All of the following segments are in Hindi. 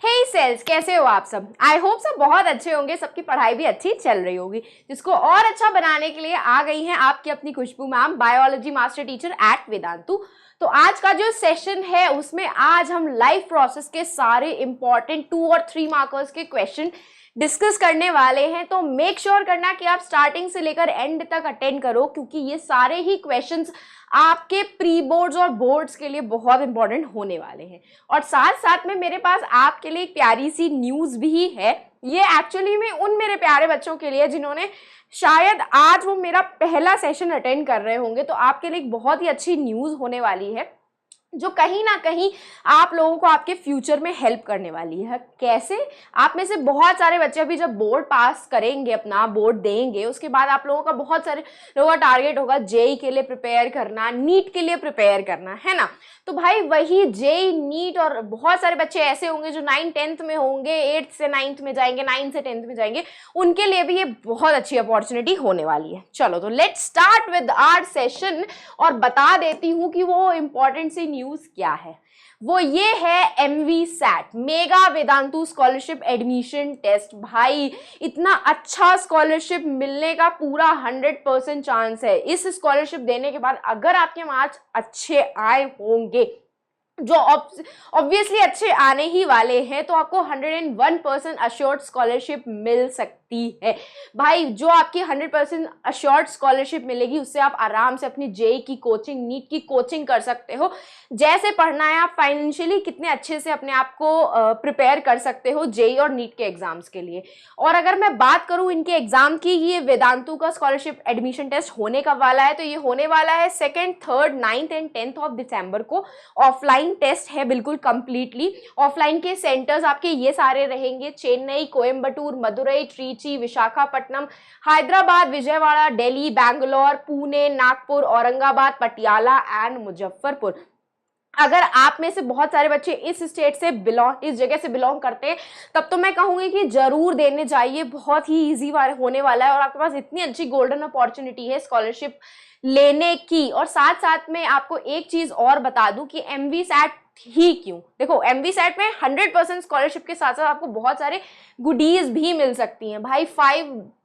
हे सेल्स, कैसे हो आप सब। आई होप सब बहुत अच्छे होंगे, सबकी पढ़ाई भी अच्छी चल रही होगी। जिसको और अच्छा बनाने के लिए आ गई हैं आपकी अपनी Khushboo ma'am, biology master teacher at Vedantu. तो आज का जो सेशन है उसमें आज हम लाइफ प्रोसेस के सारे इंपॉर्टेंट 2 और 3 मार्कर्स के क्वेश्चन डिस्कस करने वाले हैं। तो मेक श्योर करना कि आप स्टार्टिंग से लेकर एंड तक अटेंड करो, क्योंकि ये सारे ही क्वेश्चंस आपके प्री बोर्ड्स और बोर्ड्स के लिए बहुत इंपॉर्टेंट होने वाले हैं। और साथ साथ में मेरे पास आपके लिए एक प्यारी सी न्यूज़ भी है। ये एक्चुअली में उन मेरे प्यारे बच्चों के लिए जिन्होंने शायद आज वो मेरा पहला सेशन अटेंड कर रहे होंगे। तो आपके लिए एक बहुत ही अच्छी न्यूज़ होने वाली है जो कहीं ना कहीं आप लोगों को आपके फ्यूचर में हेल्प करने वाली है। कैसे? आप में से बहुत सारे बच्चे अभी जब बोर्ड पास करेंगे, अपना बोर्ड देंगे, उसके बाद आप लोगों का बहुत सारे लोगों का टारगेट होगा जेई के लिए प्रिपेयर करना, नीट के लिए प्रिपेयर करना, है ना। तो भाई वही जेई, नीट और बहुत सारे बच्चे ऐसे होंगे जो 9th-10th में होंगे, 8th से 9th में जाएंगे, 9th से 10th में जाएंगे, उनके लिए भी ये बहुत अच्छी अपॉर्चुनिटी होने वाली है। चलो तो let's start with our session और बता देती हूँ कि वो इंपॉर्टेंट सी न्यूज़ क्या है। वो ये है MVSAT, mega Vedantu scholarship admission test. भाई इतना अच्छा स्कॉलरशिप मिलने का पूरा 100% चांस है। इस स्कॉलरशिप देने के बाद अगर आपके मार्क्स अच्छे आए होंगे, जो ऑब्वियसली अच्छे आने ही वाले हैं, तो आपको 101% अश्योर्ड स्कॉलरशिप मिल सकती है। भाई जो आपकी 100% अश्योर्ड स्कॉलरशिप मिलेगी उससे आप आराम से अपनी जेई की कोचिंग, नीट की कोचिंग कर सकते हो। जैसे पढ़ना है आप फाइनेंशियली कितने अच्छे से अपने आप को प्रिपेयर कर सकते हो जेई और नीट के एग्जाम्स के लिए। और अगर मैं बात करूं इनके एग्जाम की, ये वेदांतु का स्कॉलरशिप एडमिशन टेस्ट होने कब वाला है, तो ये होने वाला है 2nd, 3rd, 9th and 10th of December को। ऑफलाइन टेस्ट है बिल्कुल कंप्लीटली। ऑफलाइन के सेंटर्स आपके ये सारे रहेंगे: चेन्नई, कोयम्बटूर, मदुरई, ट्रिची, विशाखापट्टनम, हैदराबाद, विजयवाड़ा, दिल्ली, बैंगलोर, पुणे, नागपुर, औरंगाबाद, पटियाला एंड मुजफ्फरपुर। अगर आप में से बहुत सारे बच्चे इस जगह से बिलोंग करते हैं, तब तो मैं कहूंगी कि जरूर देने जाइए। बहुत ही इजी होने वाला है और आपके पास इतनी अच्छी गोल्डन अपॉर्चुनिटी है स्कॉलरशिप लेने की। और साथ साथ में आपको एक चीज और बता दूं कि MVSAT ही क्यों। देखो MVSAT में 100% स्कॉलरशिप के साथ साथ आपको बहुत सारे गुडीज भी मिल सकती हैं। भाई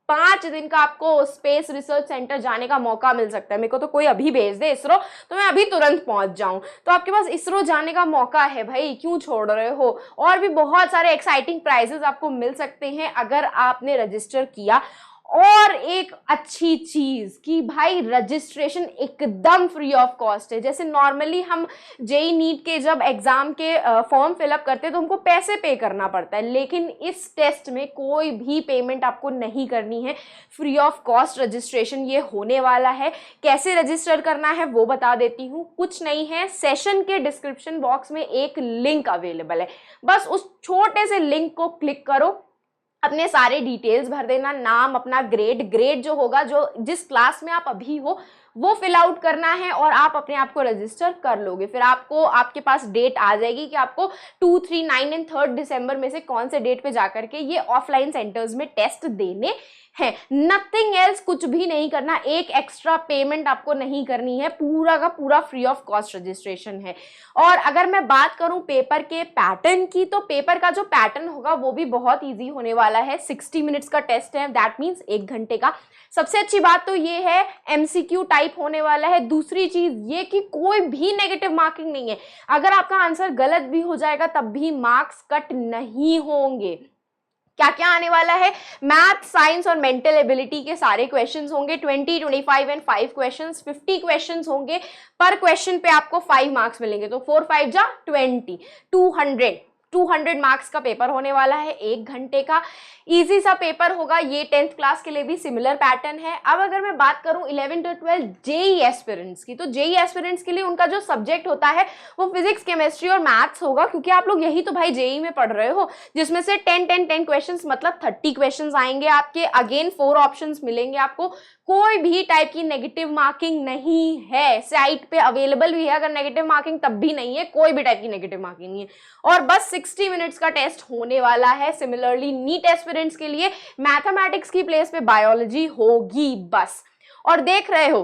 5 दिन का आपको स्पेस रिसर्च सेंटर जाने का मौका मिल सकता है। मेरे को तो कोई अभी भेज दे इसरो, तो मैं अभी तुरंत पहुंच जाऊं। तो आपके पास इसरो जाने का मौका है, भाई क्यों छोड़ रहे हो। और भी बहुत सारे एक्साइटिंग प्राइजेस आपको मिल सकते हैं अगर आपने रजिस्टर किया। और एक अच्छी चीज कि भाई रजिस्ट्रेशन एकदम फ्री ऑफ कॉस्ट है। जैसे नॉर्मली हम जेई नीट के जब एग्जाम के फॉर्म फिलअप करते हैं तो हमको पैसे पे करना पड़ता है, लेकिन इस टेस्ट में कोई भी पेमेंट आपको नहीं करनी है। फ्री ऑफ कॉस्ट रजिस्ट्रेशन ये होने वाला है। कैसे रजिस्टर करना है वो बता देती हूँ। कुछ नहीं है, सेशन के डिस्क्रिप्शन बॉक्स में एक लिंक अवेलेबल है, बस उस छोटे से लिंक को क्लिक करो, अपने सारे डिटेल्स भर देना, नाम, अपना ग्रेड जो होगा, जो जिस क्लास में आप अभी हो वो फिल आउट करना है और आप अपने आप को रजिस्टर कर लोगे। फिर आपको आपके पास डेट आ जाएगी कि आपको 2, 3, 9 एंड 3rd दिसंबर में से कौन से डेट पे जाकर के ये ऑफलाइन सेंटर्स में टेस्ट देने हैं। नथिंग एल्स, कुछ भी नहीं करना, एक एक्स्ट्रा पेमेंट आपको नहीं करनी है, पूरा का पूरा फ्री ऑफ कॉस्ट रजिस्ट्रेशन है। और अगर मैं बात करूं पेपर के पैटर्न की, तो पेपर का जो पैटर्न होगा वो भी बहुत इजी होने वाला है। 60 मिनट्स का टेस्ट है, दैट मीन्स 1 घंटे का। सबसे अच्छी बात तो ये है MCQ टाइप होने वाला है। दूसरी चीज ये कि कोई भी नेगेटिव मार्किंग नहीं है। अगर आपका आंसर गलत भी हो जाएगा तब भी मार्क्स कट नहीं होंगे। क्या क्या आने वाला है? मैथ, साइंस और मेंटल एबिलिटी के सारे क्वेश्चंस होंगे। 20, 25 एंड 5 क्वेश्चंस, 50 क्वेश्चंस होंगे। पर क्वेश्चन पे आपको 5 मार्क्स मिलेंगे, तो 4, 5 जा 20, 200 मार्क्स का पेपर होने वाला है, 1 घंटे का। इजी सा पेपर होगा। ये 10th क्लास के लिए भी सिमिलर पैटर्न है। अब अगर मैं बात करूं 11 to 12 जेई एस्पिरेंट्स की, तो जेई एस्पिरेंट्स के लिए उनका जो सब्जेक्ट होता है वो फिजिक्स, केमिस्ट्री और मैथ्स होगा, क्योंकि आप लोग यही तो भाई जेई में पढ़ रहे हो, जिसमें से 10 क्वेश्चंस मतलब 30 क्वेश्चंस आएंगे आपके। अगेन 4 ऑप्शंस मिलेंगे आपको। कोई भी टाइप की नेगेटिव मार्किंग नहीं है। साइट पे अवेलेबल भी है अगर नेगेटिव मार्किंग, तब भी नहीं है, कोई भी टाइप की नेगेटिव मार्किंग नहीं है। और बस 60 मिनट्स का टेस्ट होने वाला है। सिमिलरली नीट एस्पिरेंट्स के लिए मैथमेटिक्स की प्लेस पे बायोलॉजी होगी बस। और देख रहे हो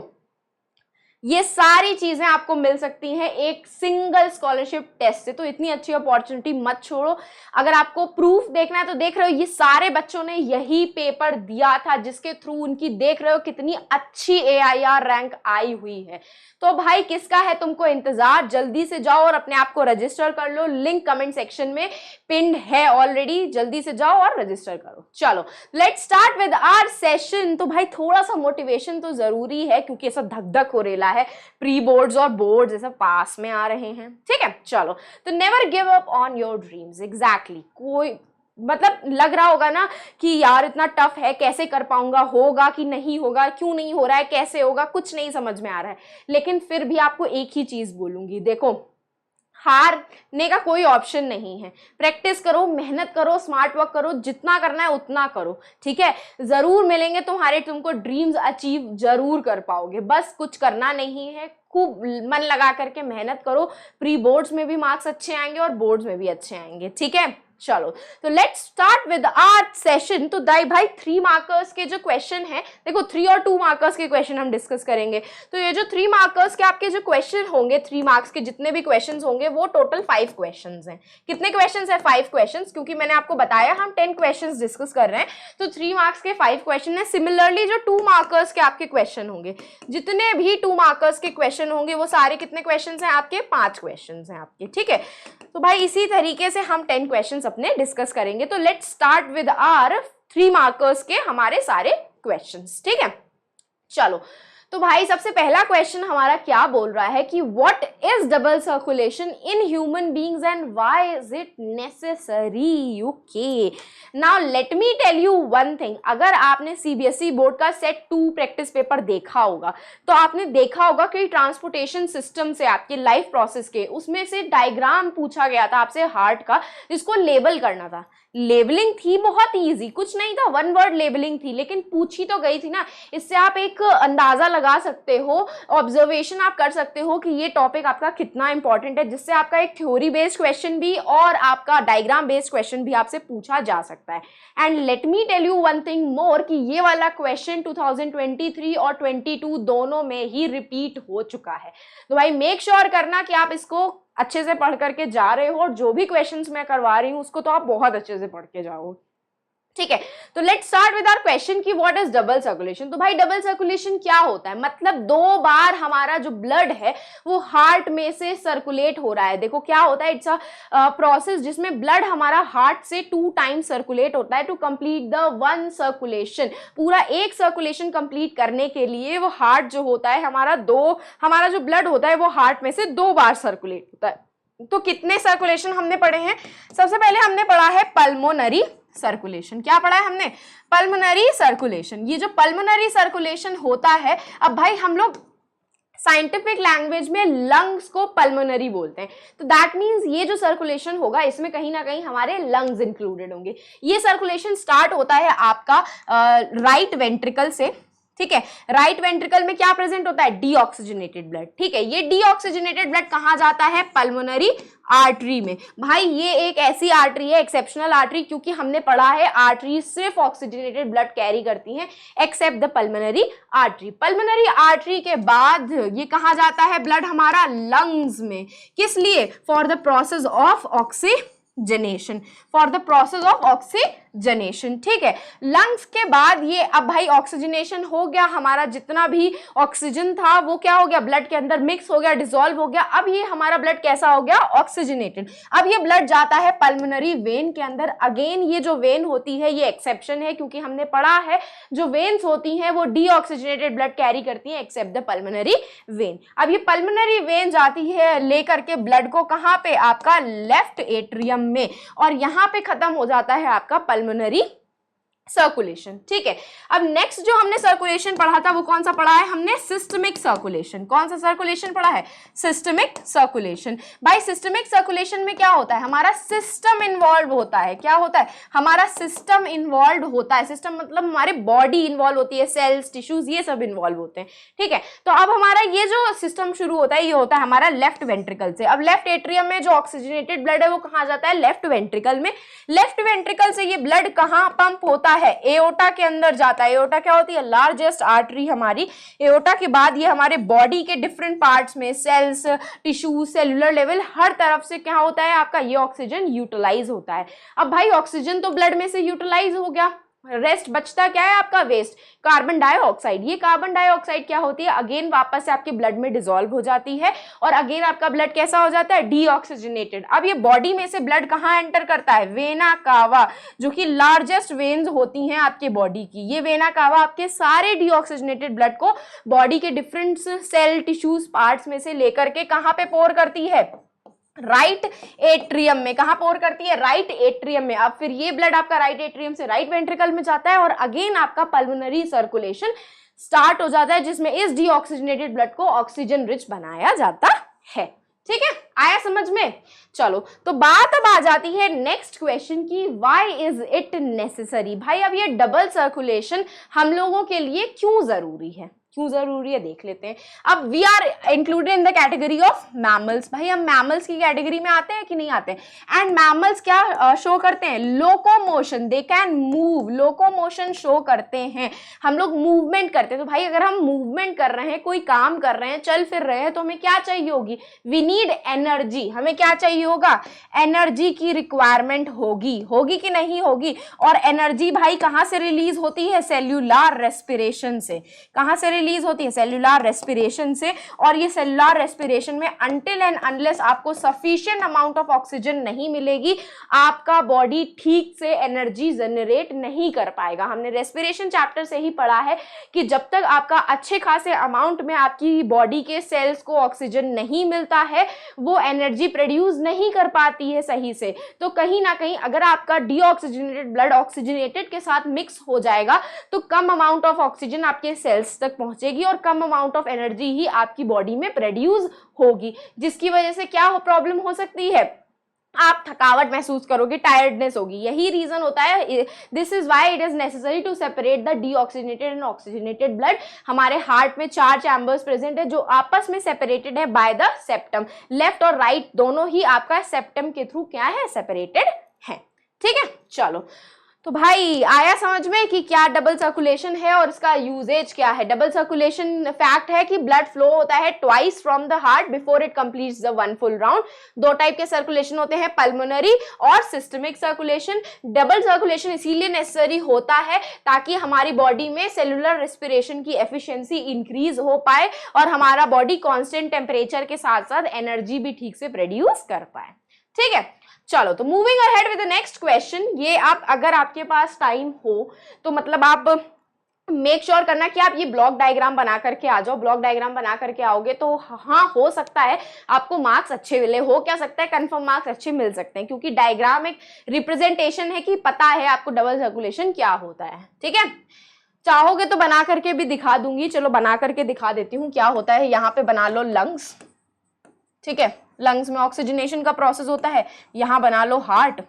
ये सारी चीजें आपको मिल सकती हैं एक सिंगल स्कॉलरशिप टेस्ट से। तो इतनी अच्छी अपॉर्चुनिटी मत छोड़ो। अगर आपको प्रूफ देखना है तो देख रहे हो ये सारे बच्चों ने यही पेपर दिया था, जिसके थ्रू उनकी देख रहे हो कितनी अच्छी AIR रैंक आई हुई है। तो भाई किसका है तुमको इंतजार, जल्दी से जाओ और अपने आप को रजिस्टर कर लो। लिंक कमेंट सेक्शन में पिन्ड है ऑलरेडी, जल्दी से जाओ और रजिस्टर करो। चलो let's start with our session. तो भाई थोड़ा सा मोटिवेशन तो जरूरी है, क्योंकि ऐसा धक धक हो रेला है, प्री बोर्ड्स और बोर्ड्स ऐसा पास में आ रहे हैं। ठीक है, चलो तो never give up on your dreams. Exactly, कोई मतलब लग रहा होगा ना कि यार इतना टफ है, कैसे कर पाऊंगा, होगा कि नहीं होगा, क्यों नहीं हो रहा है, कैसे होगा, कुछ नहीं समझ में आ रहा है। लेकिन फिर भी आपको एक ही चीज बोलूंगी, देखो हारने का कोई ऑप्शन नहीं है। प्रैक्टिस करो, मेहनत करो, स्मार्ट वर्क करो, जितना करना है उतना करो। ठीक है, जरूर मिलेंगे तुम्हारे, तुमको ड्रीम्स अचीव जरूर कर पाओगे। बस कुछ करना नहीं है, खूब मन लगा करके मेहनत करो। प्री बोर्ड्स में भी मार्क्स अच्छे आएंगे और बोर्ड्स में भी अच्छे आएंगे। ठीक है, चलो तो let's start with our session. तो दाई भाई 3 मार्कर्स के जो क्वेश्चन है, देखो 3 और 2 मार्कर्स के क्वेश्चन हम डिस्कस करेंगे। तो ये जो 3 मार्कर्स के आपके जो क्वेश्चन होंगे, 3 मार्क्स के जितने भी क्वेश्चंस होंगे वो टोटल 5 क्वेश्चंस हैं। कितने क्वेश्चंस है? 5 क्वेश्चंस, क्योंकि मैंने आपको बताया हम 10 क्वेश्चंस डिस्कस कर रहे हैं। तो 3 मार्क्स के 5 क्वेश्चन है। सिमिलरली जो 2 मार्कर्स के आपके क्वेश्चन होंगे, जितने भी 2 मार्कर्स के क्वेश्चन होंगे वो सारे कितने क्वेश्चन हैं आपके? 5 क्वेश्चन हैं आपके। ठीक है, तो भाई इसी तरीके से हम 10 क्वेश्चंस अपने डिस्कस करेंगे। तो let's start with our 3 markers के हमारे सारे क्वेश्चंस। ठीक है, चलो तो भाई सबसे पहला क्वेश्चन हमारा क्या बोल रहा है कि what is double circulation in human beings and why is it necessary. Okay, now let me tell you one thing. अगर आपने CBSE बोर्ड का सेट 2 प्रैक्टिस पेपर देखा होगा तो आपने देखा होगा कि ट्रांसपोर्टेशन सिस्टम से आपके लाइफ प्रोसेस के उसमें से डायग्राम पूछा गया था आपसे हार्ट का, जिसको लेबल करना था। लेबलिंग थी बहुत इजी, कुछ नहीं था, 1 वर्ड लेबलिंग थी, लेकिन पूछी तो गई थी ना। इससे आप एक अंदाजा लगा सकते हो, ऑब्जर्वेशन आप कर सकते हो कि ये टॉपिक आपका कितना इंपॉर्टेंट है, जिससे आपका एक थ्योरी बेस्ड क्वेश्चन भी और आपका डायग्राम बेस्ड क्वेश्चन भी आपसे पूछा जा सकता है। And let me tell you one thing more कि ये वाला क्वेश्चन 2023 और 22 दोनों में ही रिपीट हो चुका है। तो भाई मेक श्योर करना कि आप इसको अच्छे से पढ़ करके जा रहे हो, और जो भी क्वेश्चंस मैं करवा रही हूँ उसको तो आप बहुत अच्छे से पढ़ के जाओ। ठीक है, तो let's start with our question कि व्हाट इज डबल सर्कुलेशन। तो भाई डबल सर्कुलेशन क्या होता है? मतलब 2 बार हमारा जो ब्लड है वो हार्ट में से सर्कुलेट हो रहा है। देखो क्या होता है, इट्स अ प्रोसेस जिसमें ब्लड हमारा हार्ट से 2 टाइम्स सर्कुलेट होता है टू कंप्लीट द 1 सर्कुलेशन। पूरा एक सर्कुलेशन कंप्लीट करने के लिए वो हार्ट जो होता है हमारा जो ब्लड होता है वो हार्ट में से 2 बार सर्कुलेट होता है। तो कितने सर्कुलेशन हमने पढ़े हैं? सबसे पहले हमने पढ़ा है पल्मोनरी सर्कुलेशन। क्या पढ़ा है हमने? Pulmonary circulation. ये जो पल्मोनरी सर्कुलेशन होता है, अब भाई हम लोग साइंटिफिक लैंग्वेज में लंग्स को पल्मोनरी बोलते हैं। तो दैट मीन्स ये जो सर्कुलेशन होगा इसमें कहीं ना कहीं हमारे लंग्स इंक्लूडेड होंगे। ये सर्कुलेशन स्टार्ट होता है आपका राइट वेंट्रिकल से। ठीक है, राइट वेंट्रिकल में क्या प्रेजेंट होता है? Deoxygenated blood. ठीक है, ये डीऑक्सीजनेटेड ब्लड कहाँ जाता है? पल्मोनरी आर्टरी में। भाई ये एक ऐसी आर्टरी है, एक्सेप्शनल आर्टरी, क्योंकि हमने पढ़ा है आर्टरी सिर्फ ऑक्सीजनेटेड ब्लड कैरी करती हैं except the pulmonary artery. Pulmonary artery के बाद ये कहाँ जाता है ब्लड? हमारा लंग्स में। किस लिए? For the process of oxygenation, for the process of oxygenation. ठीक है, लंग्स के बाद ये अब भाई ऑक्सीजनेशन हो गया, हमारा जितना भी ऑक्सीजन था वो क्या हो गया? ब्लड के अंदर मिक्स हो गया, डिसॉल्व हो गया। अब ये हमारा ब्लड कैसा हो गया? ऑक्सीजनेटेड। अब ये ब्लड जाता है पल्मोनरी वेन के अंदर। अगेन ये जो वेन होती है ये एक्सेप्शन है, क्योंकि हमने पढ़ा है जो वेन्स होती हैं वो डीऑक्सीजनेटेड ब्लड कैरी करती हैं एक्सेप्ट द पल्मोनरी वेन। अब ये पल्मोनरी वेन जाती है लेकर के ब्लड को कहाँ पे? आपका लेफ्ट एट्रियम में, और यहाँ पे खत्म हो जाता है आपका पल्मोनरी सर्कुलेशन। ठीक है, अब नेक्स्ट जो हमने सर्कुलेशन पढ़ा था वो कौन सा पढ़ा है हमने? Systemic circulation. कौन सा सर्कुलेशन पढ़ा है? Systemic circulation. भाई सिस्टमिक सर्कुलेशन में क्या होता है? हमारा सिस्टम इन्वॉल्व होता है। क्या होता है? हमारा सिस्टम इन्वॉल्व होता है। सिस्टम मतलब हमारे बॉडी इन्वॉल्व होती है, सेल्स, टिश्यूज, ये सब इन्वॉल्व होते हैं। ठीक है, तो अब हमारा ये जो सिस्टम शुरू होता है ये होता है हमारा लेफ्ट वेंट्रिकल से। अब लेफ्ट एट्रियम में जो ऑक्सीजनेटेड ब्लड है वो कहाँ जाता है? लेफ्ट वेंट्रिकल में। लेफ्ट वेंट्रिकल से ये ब्लड कहाँ पंप होता है एओर्टा के अंदर जाता है। एओर्टा क्या होती है? लार्जेस्ट आर्टरी हमारी। एओर्टा के बाद ये हमारे बॉडी के डिफरेंट पार्ट्स में सेल्स, टिश्यू, सेलुलर लेवल हर तरफ से क्या होता है आपका ये ऑक्सीजन यूटिलाइज होता है। अब भाई ऑक्सीजन तो ब्लड में से यूटिलाइज हो गया, रेस्ट बचता क्या है आपका? Waste, carbon dioxide. ये कार्बन डाइऑक्साइड क्या होती है? अगेन वापस से आपके ब्लड में डिसॉल्व हो जाती है और अगेन आपका ब्लड कैसा हो जाता है? डीऑक्सीजनेटेड। अब ये बॉडी में से ब्लड कहाँ एंटर करता है? वेना कावा, जो कि लार्जेस्ट वेन्स होती हैं आपके बॉडी की। ये वेना कावा आपके सारे डीऑक्सीजनेटेड ब्लड को बॉडी के डिफरेंट सेल, टिश्यूज, पार्ट्स में से लेकर के कहाँ पे पोर करती है? राइट एट्रियम में। कहां पोर करती है? राइट एट्रियम में। अब फिर ये ब्लड आपका राइट एट्रियम से राइट वेंट्रिकल में जाता है और अगेन आपका पल्मोनरी सर्कुलेशन स्टार्ट हो जाता है, जिसमें इस डीऑक्सीजनेटेड ब्लड को ऑक्सीजन रिच बनाया जाता है। ठीक है, आया समझ में? चलो, तो बात अब आ जाती है नेक्स्ट क्वेश्चन की, व्हाई इज इट नेसेसरी। भाई अब ये डबल सर्कुलेशन हम लोगों के लिए क्यों जरूरी है? क्यों जरूरी है देख लेते हैं। अब we are included in the category of mammals. भाई हम मैमल्स की कैटेगरी में आते हैं कि नहीं आते हैं? एंड मैमल्स क्या शो करते हैं? Locomotion, they can move, locomotion show करते हैं। हम लोग मूवमेंट करते हैं। तो भाई अगर हम मूवमेंट कर रहे हैं, कोई काम कर रहे हैं, चल फिर रहे हैं, तो हमें क्या चाहिए होगी? We need energy. हमें क्या चाहिए होगा? एनर्जी की रिक्वायरमेंट होगी। होगी कि नहीं होगी? और एनर्जी भाई कहां से रिलीज होती है? सेल्यूलर रेस्पिरेशन से। कहां से रिलीज होती है? सेल्यूलर रेस्पिरेशन से। और ये सेल्यूलर रेस्पिरेशन में अनटिल एंड अनलेस आपको सफिशिएंट अमाउंट ऑफ ऑक्सीजन नहीं मिलेगी, आपका बॉडी ठीक से एनर्जी जनरेट नहीं कर पाएगा। हमने रेस्पिरेशन चैप्टर से ही पढ़ा है कि जब तक आपका अच्छे खासे अमाउंट में आपकी बॉडी के सेल्स को ऑक्सीजन नहीं मिलता है, वो एनर्जी प्रोड्यूस नहीं कर पाती है सही से। तो कहीं ना कहीं अगर आपका डीऑक्सीजनेटेड ब्लड ऑक्सीजनेटेड के साथ मिक्स हो जाएगा तो कम अमाउंट ऑफ ऑक्सीजन आपके सेल्स तक पहुंचेगी और कम अमाउंट ऑफ एनर्जी ही आपकी बॉडी में प्रोड्यूस होगी, जिसकी वजह से क्या प्रॉब्लम हो सकती है? आप थकावट महसूस करोगे, टायर्डनेस होगी। यही रीजन होता है। This is why it is necessary to separate the deoxygenated and oxygenated blood. हमारे हार्ट में 4 चैम्बर्स प्रेजेंट है जो आपस में सेपरेटेड है बाय द सेप्टम। लेफ्ट और राइट दोनों ही आपका सेप्टम के थ्रू क्या है? सेपरेटेड है। ठीक है, चलो तो भाई आया समझ में कि क्या डबल सर्कुलेशन है और इसका यूजेज क्या है। डबल सर्कुलेशन फैक्ट है कि ब्लड फ्लो होता है twice from the heart before it completes the 1 full round. 2 type के सर्कुलेशन होते हैं, पल्मोनरी और सिस्टमिक सर्कुलेशन। डबल सर्कुलेशन इसीलिए नेसेसरी होता है ताकि हमारी बॉडी में सेलुलर रेस्पिरेशन की एफिशिएंसी इंक्रीज हो पाए और हमारा बॉडी कांस्टेंट टेम्परेचर के साथ साथ एनर्जी भी ठीक से प्रोड्यूस कर पाए। ठीक है, चलो तो moving ahead with the next question. ये आप अगर आपके पास टाइम हो तो मतलब आप मेक श्योर करना कि आप ये ब्लॉक डायग्राम बना करके आ जाओ। ब्लॉक डायग्राम बना करके आओगे तो हाँ हो सकता है आपको मार्क्स अच्छे मिले। हो क्या सकता है? कंफर्म मार्क्स अच्छे मिल सकते हैं, क्योंकि डायग्राम एक रिप्रेजेंटेशन है कि पता है आपको डबल सर्कुलेशन क्या होता है। ठीक है, चाहोगे तो बना करके भी दिखा दूंगी। चलो बना करके दिखा देती हूँ क्या होता है। यहाँ पे बना लो लंग्स। ठीक है, लंग्स में ऑक्सीजनेशन का प्रोसेस होता है। यहाँ बना लो हार्ट।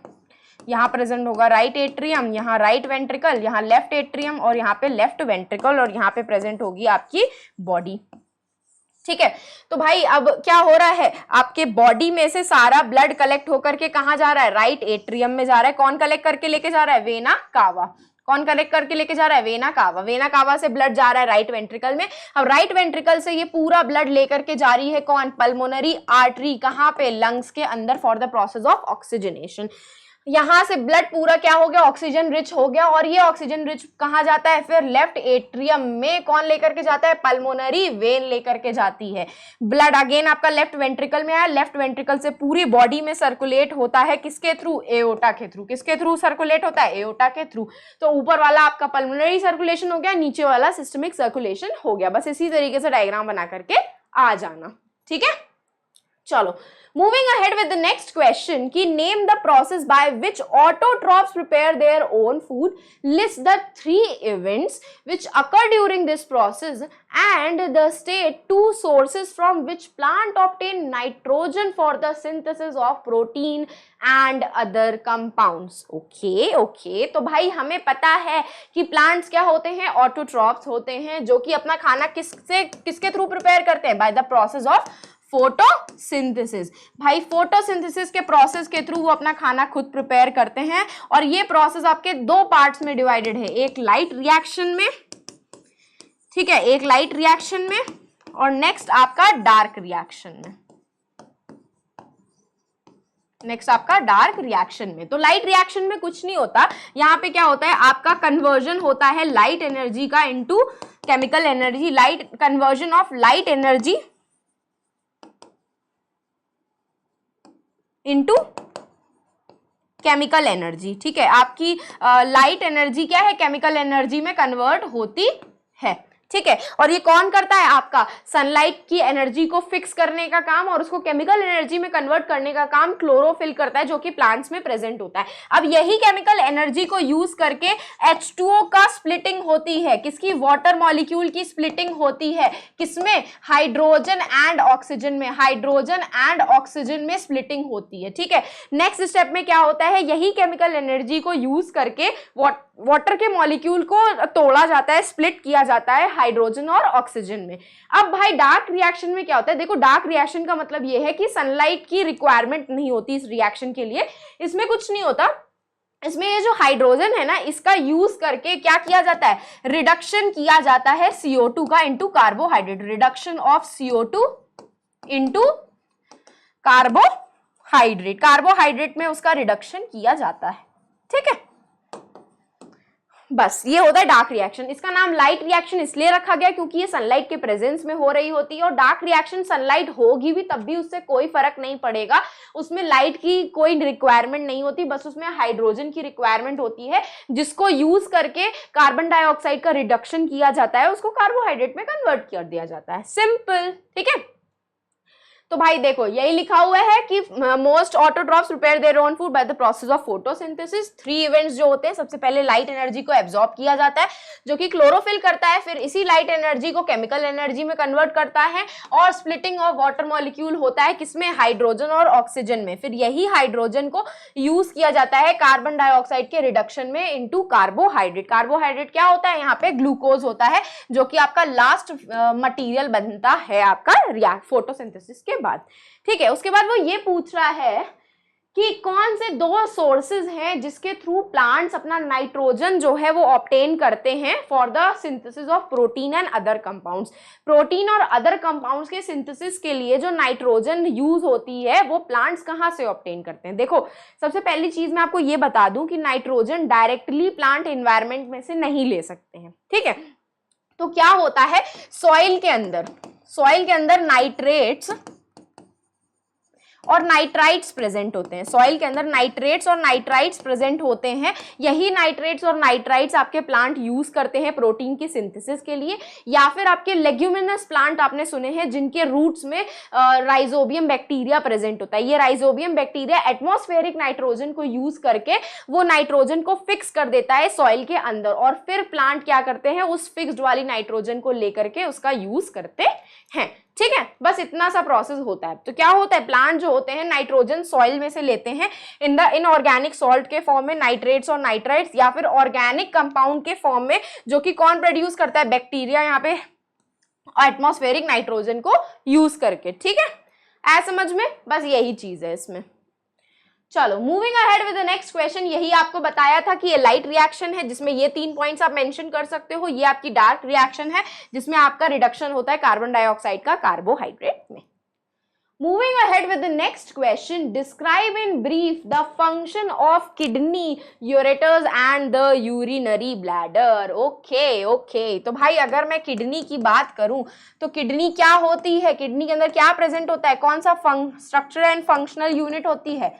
यहाँ प्रेजेंट होगा राइट एट्रियम, यहाँ राइट वेंट्रिकल, यहाँ लेफ्ट एट्रियम और यहाँ पे लेफ्ट वेंट्रिकल और यहाँ पे प्रेजेंट होगी आपकी बॉडी। ठीक है, तो भाई अब क्या हो रहा है? आपके बॉडी में से सारा ब्लड कलेक्ट होकर के कहाँ जा रहा है? राइट एट्रियम में जा रहा है। कौन कलेक्ट करके लेके जा रहा है? Vena cava. कौन कलेक्ट करके लेके जा रहा है? Vena cava. वेना कावा से ब्लड जा रहा है राइट वेंट्रिकल में। अब राइट वेंट्रिकल से ये पूरा ब्लड लेकर के जा रही है कौन? Pulmonary artery. कहाँ पे? लंग्स के अंदर for the process of oxygenation. यहां से ब्लड पूरा क्या हो गया? ऑक्सीजन रिच हो गया। और ये ऑक्सीजन रिच कहां जाता है? फिर लेफ्ट एट्रियम में कौन लेकर के जाता है? पल्मोनरी वेन लेकर के जाती है। ब्लड अगेन आपका लेफ्ट वेंट्रिकल में आया। लेफ्ट वेंट्रिकल से पूरी बॉडी में सर्कुलेट होता है किसके थ्रू? एओर्टा के थ्रू। किसके थ्रू सर्कुलेट होता है? एओर्टा के थ्रू। तो ऊपर वाला आपका पल्मोनरी सर्कुलेशन हो गया, नीचे वाला सिस्टमिक सर्कुलेशन हो गया। बस इसी तरीके से डायग्राम बना करके आ जाना। ठीक है, चलो moving ahead with the next question कि name the process by which autotrophs prepare their own food. List the 3 events which occur during this process and the state 2 sources from which plant obtain nitrogen for the synthesis of protein and other compounds. okay तो भाई हमें पता है कि प्लांट्स क्या होते हैं? ऑटोट्रॉफ्स होते हैं, जो कि अपना खाना किसके थ्रू प्रिपेयर करते हैं? By the process of photosynthesis. भाई फोटोसिंथेसिस के प्रोसेस के थ्रू वो अपना खाना खुद प्रिपेयर करते हैं और ये प्रोसेस आपके दो पार्ट्स में डिवाइडेड है, एक लाइट रिएक्शन में, ठीक है, एक लाइट रिएक्शन में और नेक्स्ट आपका डार्क रिएक्शन में, नेक्स्ट आपका डार्क रिएक्शन में। तो लाइट रिएक्शन में कुछ नहीं होता, यहाँ पे क्या होता है आपका कन्वर्जन होता है लाइट एनर्जी का into chemical energy, light conversion of light energy into chemical energy, ठीक है। आपकी लाइट एनर्जी क्या है, केमिकल एनर्जी में कन्वर्ट होती है, ठीक है। और ये कौन करता है, आपका सनलाइट की एनर्जी को फिक्स करने का काम और उसको केमिकल एनर्जी में कन्वर्ट करने का काम क्लोरोफिल करता है, जो कि प्लांट्स में प्रेजेंट होता है। अब यही केमिकल एनर्जी को यूज करके H2O का स्प्लिटिंग होती है, किसकी, वाटर मॉलिक्यूल की स्प्लिटिंग होती है, किसमें, हाइड्रोजन एंड ऑक्सीजन में, हाइड्रोजन एंड ऑक्सीजन में स्प्लिटिंग होती है, ठीक है। नेक्स्ट स्टेप में क्या होता है, यही केमिकल एनर्जी को यूज करके वाटर के मॉलिक्यूल को तोड़ा जाता है, स्प्लिट किया जाता है हाइड्रोजन और ऑक्सीजन में। अब भाई डार्क रिएक्शन में क्या होता है, देखो डार्क रिएक्शन का मतलब ये है कि सनलाइट की रिक्वायरमेंट नहीं होती इस रिएक्शन के लिए, इसमें कुछ नहीं होता, इसमें ये जो हाइड्रोजन है ना इसका यूज करके क्या किया जाता है, रिडक्शन किया जाता है CO2 का into carbohydrate, reduction of CO2 into carbohydrate, carbohydrate में उसका रिडक्शन किया जाता है, ठीक है। बस ये होता है डार्क रिएक्शन। इसका नाम लाइट रिएक्शन इसलिए रखा गया क्योंकि ये सनलाइट के प्रेजेंस में हो रही होती है, और डार्क रिएक्शन सनलाइट होगी भी तब भी उससे कोई फर्क नहीं पड़ेगा, उसमें लाइट की कोई रिक्वायरमेंट नहीं होती, बस उसमें हाइड्रोजन की रिक्वायरमेंट होती है जिसको यूज करके कार्बन डाइऑक्साइड का रिडक्शन किया जाता है, उसको कार्बोहाइड्रेट में कन्वर्ट कर दिया जाता है, सिंपल, ठीक है। तो भाई देखो यही लिखा हुआ है कि most autotrophs prepare their own food by the process of photosynthesis. 3 events जो होते हैं, सबसे पहले लाइट एनर्जी को एब्जॉर्ब किया जाता है जो कि क्लोरोफिल करता है, फिर इसी लाइट एनर्जी को केमिकल एनर्जी में कन्वर्ट करता है और स्प्लिटिंग ऑफ वाटर मॉलिक्यूल होता है किसमें, हाइड्रोजन और ऑक्सीजन में, फिर यही हाइड्रोजन को यूज किया जाता है कार्बन डाइऑक्साइड के रिडक्शन में इनटू कार्बोहाइड्रेट। कार्बोहाइड्रेट क्या होता है, यहाँ पे ग्लूकोज होता है जो कि आपका लास्ट मटीरियल बनता है आपका फोटोसिंथेसिस के बाद, ठीक है। उसके बाद वो ये पूछ रहा है कि कौन से 2 सोर्सेज हैं जिसके थ्रू प्लांट्स अपना नाइट्रोजन जो है वो ऑब्टेन करते हैं for the synthesis of protein and other compounds. Protein और अदर कंपाउंड्स के सिंथेसिस के लिए जो नाइट्रोजन यूज होती है वो प्लांट्स कहाँ से ऑब्टेन करते हैं। देखो सबसे पहली चीज मैं आपको ये बता दूं कि नाइट्रोजन डायरेक्टली प्लांट एनवायरनमेंट में से नहीं ले सकते हैं, ठीक है। तो क्या होता है, सॉइल के अंदर नाइट्रेट्स और नाइट्राइट्स प्रेजेंट होते हैं, सॉइल के अंदर नाइट्रेट्स और नाइट्राइट्स प्रेजेंट होते हैं। यही नाइट्रेट्स और नाइट्राइट्स आपके प्लांट यूज करते हैं प्रोटीन की सिंथेसिस के लिए, या फिर आपके लेग्यूमिनस प्लांट आपने सुने हैं जिनके रूट्स में राइजोबियम बैक्टीरिया प्रेजेंट होता है। ये राइजोबियम बैक्टीरिया एटमॉस्फेरिक नाइट्रोजन को यूज करके वो नाइट्रोजन को फिक्स कर देता है सॉइल के अंदर, और फिर प्लांट क्या करते हैं, उस फिक्स्ड वाली नाइट्रोजन को लेकर के उसका यूज करते हैं, ठीक है। बस इतना सा प्रोसेस होता है। तो क्या होता है, प्लांट जो होते हैं नाइट्रोजन सॉइल में से लेते हैं इन इनऑर्गेनिक सॉल्ट के फॉर्म में, नाइट्रेट्स और नाइट्राइट्स, या फिर ऑर्गेनिक कंपाउंड के फॉर्म में, जो कि कौन प्रोड्यूस करता है, बैक्टीरिया, यहाँ पे एटमॉस्फेरिक नाइट्रोजन को यूज करके, ठीक है। ऐ समझ में, बस यही चीज है इसमें। चलो moving ahead with the next question. यही आपको बताया था कि ये लाइट रिएक्शन है जिसमें ये 3 पॉइंट्स आप मेंशन कर सकते हो। ये आपकी डार्क रिएक्शन है जिसमें आपका रिडक्शन होता है कार्बन डाइऑक्साइड का कार्बोहाइड्रेट में। Moving ahead with the next question, describe in brief the function of kidney, ureters and the urinary bladder. Okay. तो भाई अगर मैं किडनी की बात करूं तो किडनी क्या होती है, किडनी के अंदर क्या प्रेजेंट होता है, कौन सा स्ट्रक्चर एंड फंक्शनल यूनिट होती है,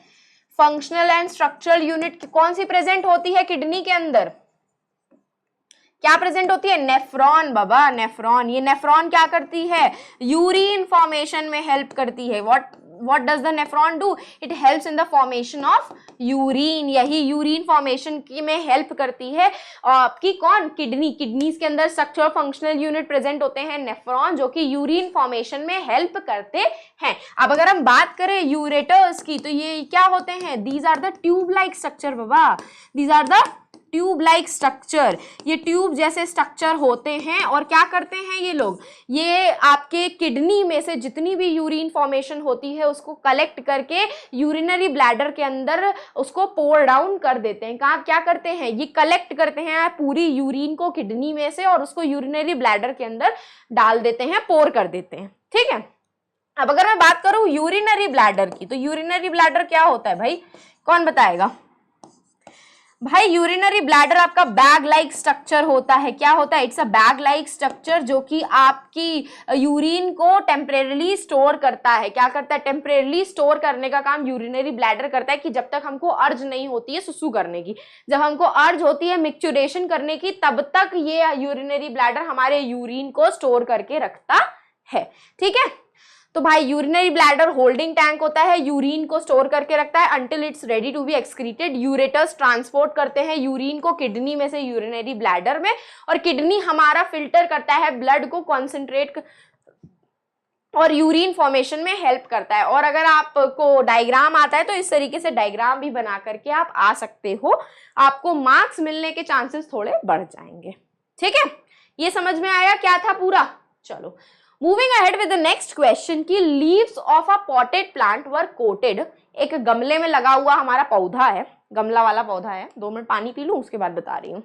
फंक्शनल एंड स्ट्रक्चरल यूनिट कौन सी प्रेजेंट होती है किडनी के अंदर, क्या प्रेजेंट होती है, नेफ्रॉन बाबा, नेफ्रॉन। ये नेफ्रॉन क्या करती है, यूरिन फॉर्मेशन में हेल्प करती है। what does the nephron do, it helps in the formation of urine। यही यूरिन फॉर्मेशन की में हेल्प करती है आपकी कौन, किडनी। किडनीज के अंदर स्ट्रक्चर फंक्शनल यूनिट प्रेजेंट होते हैं नेफ्रॉन, जो कि यूरिन फॉर्मेशन में हेल्प करते हैं। अब अगर हम बात करें यूरेटर्स की तो ये क्या होते हैं, these are the tube like structure बाबा, these are the tube like structure, ये ट्यूब जैसे स्ट्रक्चर होते हैं और क्या करते हैं ये लोग, ये आपके किडनी में से जितनी भी यूरिन फॉर्मेशन होती है उसको कलेक्ट करके यूरिनरी ब्लैडर के अंदर उसको पोर डाउन कर देते हैं। कहाँ क्या करते हैं, ये कलेक्ट करते हैं पूरी यूरिन को किडनी में से और उसको यूरिनरी ब्लैडर के अंदर डाल देते हैं, पोर कर देते हैं। ठीक है, अब अगर मैं बात करूं यूरिनरी ब्लैडर की, तो यूरिनरी ब्लैडर क्या होता है भाई, कौन बताएगा? भाई यूरिनरी ब्लैडर आपका बैग लाइक स्ट्रक्चर होता है। क्या होता है? It's a bag like structure जो कि आपकी यूरिन को टेम्परेरीली स्टोर करता है। क्या करता है? टेम्परेरीली स्टोर करने का काम यूरिनरी ब्लैडर करता है कि जब तक हमको अर्ज नहीं होती है सुसु करने की, जब हमको अर्ज होती है मिक्चुरेशन करने की, तब तक ये यूरिनरी ब्लैडर हमारे यूरिन को स्टोर करके रखता है। ठीक है, तो भाई यूरिनरी ब्लैडर होल्डिंग टैंक होता है, यूरिन को स्टोर करके रखता है until it's ready to be excreted. Ureters transport करते हैं यूरिन को किडनी में से यूरिनरी ब्लैडर में, और किडनी हमारा फिल्टर करता है ब्लड को, कॉन्सेंट्रेट और यूरिन फॉर्मेशन में हेल्प करता है। और अगर आपको डायग्राम आता है तो इस तरीके से डायग्राम भी बना करके आप आ सकते हो, आपको मार्क्स मिलने के चांसेस थोड़े बढ़ जाएंगे। ठीक है, ये समझ में आया क्या था पूरा? चलो moving ahead with the next question की leaves of a potted plant were coated. एक गमले में लगा हुआ हमारा पौधा है, गमला वाला पौधा है। 2 मिनट पानी पी लूं, उसके बाद बता रही हूँ।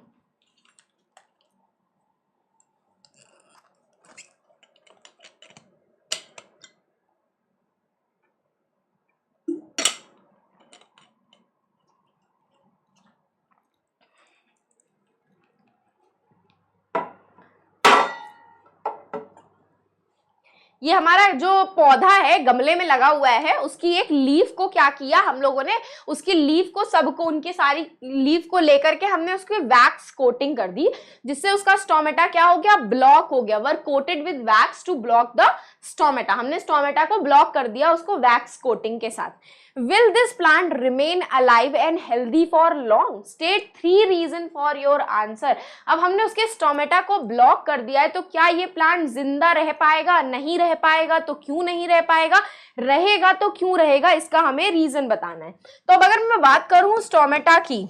ये हमारा जो पौधा है गमले में लगा हुआ है, उसकी एक लीफ को क्या किया हम लोगों ने, उसकी लीफ को सबको, उनकी सारी लीफ को लेकर के हमने उसकी वैक्स कोटिंग कर दी, जिससे उसका स्टोमेटा क्या हो गया? ब्लॉक हो गया। Were coated with wax to block the stomata, हमने स्टोमेटा को ब्लॉक कर दिया उसको वैक्स कोटिंग के साथ। Will this plant remain alive and healthy for long? State 3 reason for your answer. अब हमने उसके स्टोमेटा को ब्लॉक कर दिया है, तो क्या ये प्लांट जिंदा रह पाएगा? नहीं रह पाएगा। तो क्यों नहीं रह पाएगा? रहेगा तो क्यों रहेगा? इसका हमें रीजन बताना है। तो अब अगर मैं बात करूं स्टोमेटा की,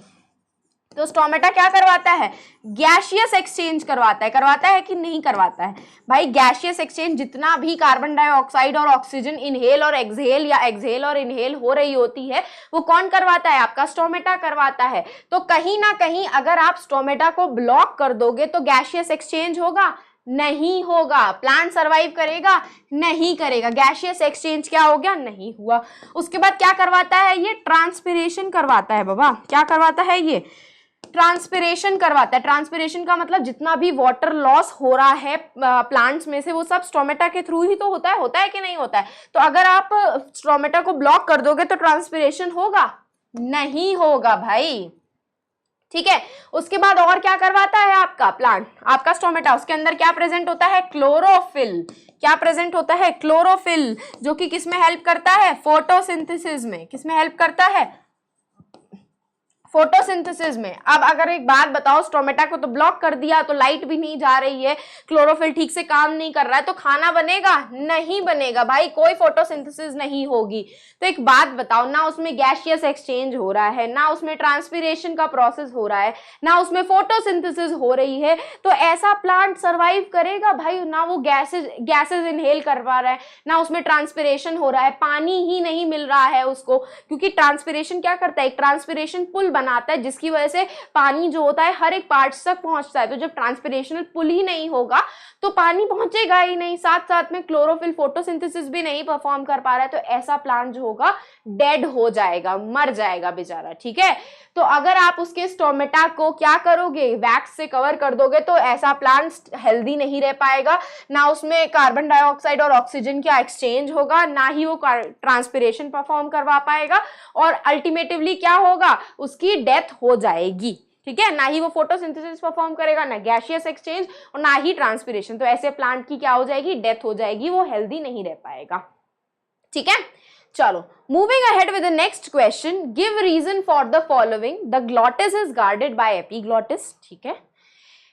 तो स्टोमेटा क्या करवाता है? गैसियस एक्सचेंज करवाता है कि नहीं करवाता है? भाई गैसियस एक्सचेंज, जितना भी कार्बन डाइऑक्साइड और ऑक्सीजन इनहेल और एक्सहेल या एक्सहेल और इनहेल हो रही होती है, वो कौन करवाता है? आपका स्टोमेटा करवाता है। तो कहीं ना कहीं अगर आप स्टोमेटा को ब्लॉक कर दोगे तो गैसियस एक्सचेंज होगा? नहीं होगा। प्लांट सरवाइव करेगा? नहीं करेगा। गैसियस एक्सचेंज क्या हो गया? नहीं हुआ। उसके बाद क्या करवाता है? ये ट्रांसपिरेशन करवाता है। बाबा क्या करवाता है? ये ट्रांसपिरेशन करवाता है। ट्रांसपिरेशन का मतलब जितना भी वाटर लॉस हो रहा है प्लांट्स में से, वो सब स्टोमेटा के थ्रू ही तो होता है कि नहीं होता है? तो अगर आप स्टोमेटा को ब्लॉक कर दोगे तो ट्रांसपिरेशन होगा? नहीं होगा भाई। ठीक है, उसके बाद और क्या करवाता है आपका प्लांट, आपका स्टोमेटा? उसके अंदर क्या प्रेजेंट होता है? क्लोरोफिल। क्या प्रेजेंट होता है? क्लोरोफिल, जो कि किस में हेल्प करता है? फोटोसिंथेसिस में। किस में हेल्प करता है? फोटोसिंथेसिस में। अब अगर एक बात बताओ, स्टोमेटा को तो ब्लॉक कर दिया, तो लाइट भी नहीं जा रही है, क्लोरोफिल ठीक से काम नहीं कर रहा है, तो खाना बनेगा? नहीं बनेगा भाई, कोई फोटोसिंथेसिस नहीं होगी। तो एक बात बताओ, ना उसमें गैसियस एक्सचेंज हो रहा है, ना उसमें ट्रांसपिरेशन का प्रोसेस हो रहा है, ना उसमें फोटोसिंथेसिस हो रही है, तो ऐसा प्लांट सर्वाइव करेगा भाई? ना वो गैसेज इनहेल कर पा रहा है, ना उसमें ट्रांसपिरेशन हो रहा है, पानी ही नहीं मिल रहा है उसको, क्योंकि ट्रांसपिरेशन क्या करता है? एक ट्रांसपिरेशन पुल बनाता है, जिसकी वजह से पानी जो होता है हर एक पार्ट्स तक पहुंचता है। तो जब ट्रांसपिरेशनल पुल ही नहीं होगा तो पानी पहुंचेगा ही नहीं, साथ साथ में क्लोरोफिल फोटोसिंथेसिस भी नहीं परफॉर्म कर पा रहा है, तो ऐसा प्लांट जो होगा डेड हो जाएगा, मर जाएगा बेचारा। ठीक है, तो अगर आप उसके स्टोमेटा को क्या करोगे? वैक्स से कवर कर दोगे, तो ऐसा प्लांट हेल्दी नहीं रह पाएगा, ना उसमें कार्बन डाइऑक्साइड और ऑक्सीजन का एक्सचेंज होगा, ना ही वो ट्रांसपिरेशन परफॉर्म करवा पाएगा, और अल्टीमेटिवली क्या होगा? उसकी डेथ हो जाएगी। ठीक है, ना ही वो फोटोसिंथेसिस परफॉर्म करेगा, ना गैसियस एक्सचेंज, और ना ही ट्रांसपिरेशन। तो ऐसे प्लांट की क्या हो जाएगी? डेथ हो जाएगी, वो हेल्दी नहीं रह पाएगा। ठीक है, चलो moving ahead with the next question. Give reason for the following. The glottis is guarded by epiglottis. ठीक है,